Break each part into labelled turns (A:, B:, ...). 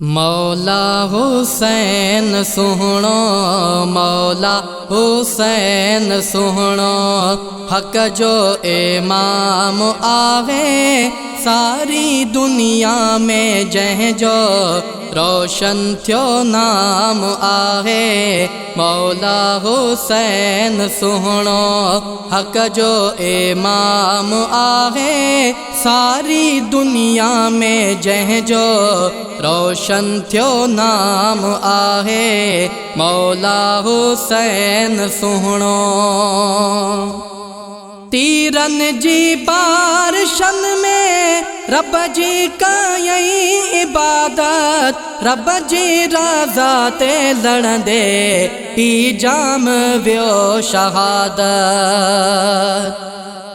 A: मौला हुसैन सुहणो, मौला हुसैन सुहणो, हक जो इमाम आहे सारी दुनिया में जंहिंजो रोशन थियो नाम आहे। मौला हुसैन सुहणो हक जो इमाम आहे सारी दुनिया में जंहिंजो रोशन थियो नाम आहे। मौला हुसैन सुहणो तीरन जी बारिशन में रब जी कई इबादत, रब जी रज़ा ते लड़ंदे पी जाम वियो शहादत।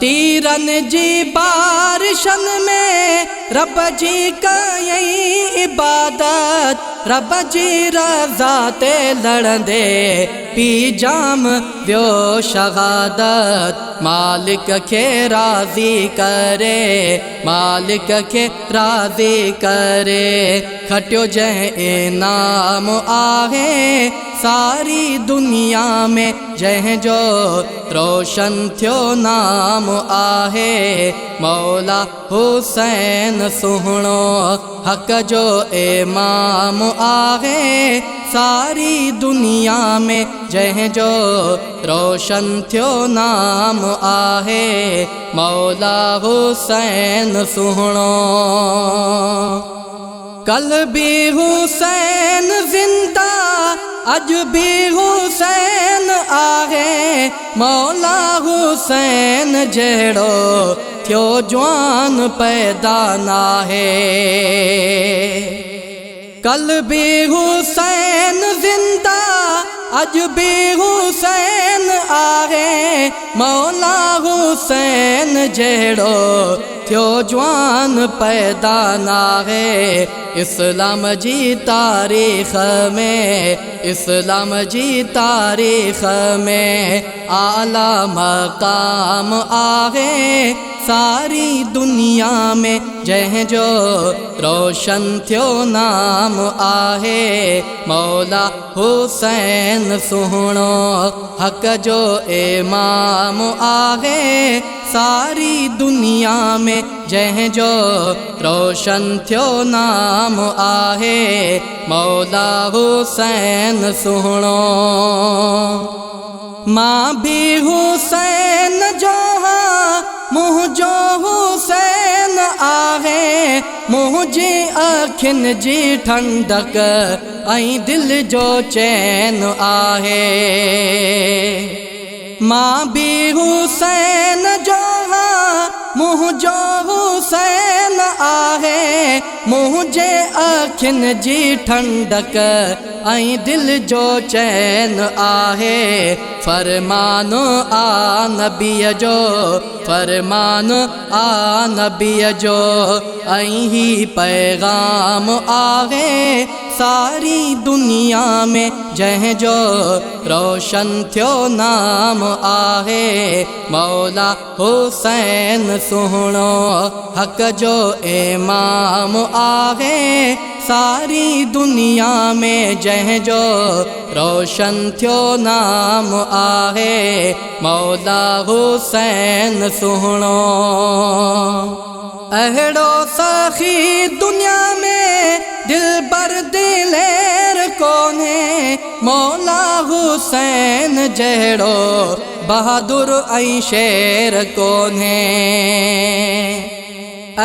A: तीरन जी बारिशन में रब जी कई इबादत, रब जी रज़ा ते लड़ंदे पी जाम वियो शहादत। मालिक खे राज़ी करे, मालिक खे राज़ी करे, खटियो जंहिं इनाम आहे सारी दुनिया में जंहिंजो रोशन थियो नाम आहे। मौला हुसैन सुहणो हक जो इमाम आहे सारी दुनिया में जंहिंजो रोशन थियो नाम आहे। मौला हुसैन सुहणो कल भी हुसैन जिंदा अज भी हुसैन आहे। मौला हुसैन जहिड़ो थियो जवान पैदा नाहे। कल भी हुसैन जिंदा अज भी हुसैन आहे। मौला हुसैन जहिड़ो थियो जवान पैदा नाहे। इस्लाम जी तारीख़ में, इस्लाम जी तारीख़ में आला मकाम आहे सारी दुनिया में जंहिंजो रोशन थियो नाम आहे। मौला हुसैन सुहणो हक जो इमाम आहे सारी दुनिया में जंहिंजो रोशन थियो नाम आहे। मौला हुसैन सुहणो मां भी हुसैन जो हाँ मुंहिंजो हुसैन आहे। मुंहिंजी अखियुनि जी ठंडक ऐं दिल जो चैन आहे। मां भी हुसैन जो हाँ मुंहिंजो हुसैन आहे। मुंहिंजे अखियुनि जी ठंडक ऐं दिल जो चैन आहे। फरमानो आ नबीअ जो, फरमानो आ नबीअ जो ऐं ही पैगाम आहे सारी दुनिया में जंहिंजो रोशन थियो नाम आहे। मौला हुसैन सुहणो हक जो इमाम आहे सारी दुनिया में जंहिंजो रोशन थियो नाम आहे। मौला हुसैन सुहणो अहिड़ो सखी दुनिया में दिलबर दिलेर कोन्हे। मौला हुसैन जहिड़ो बहादुर ऐं शेर कोन्हे।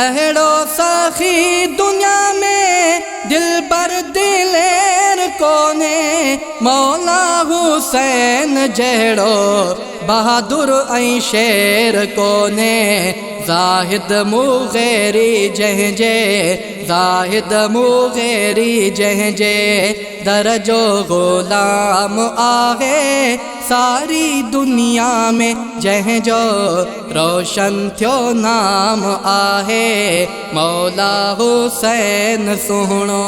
A: अहिड़ो सखी दुनिया में दिलबर दिलेर कोन्हे। मौला हुसैन जहिड़ो बहादुर ऐं शेर कोन्हे। ज़ाहिद मुग़ैरी जंहिंजे, ज़ाहिद मुग़ैरी जंहिंजे दर जो ग़ुलाम आहे सारी दुनिया में जंहिंजो रोशन थियो नाम आहे। मौला हुसैन सुहणो।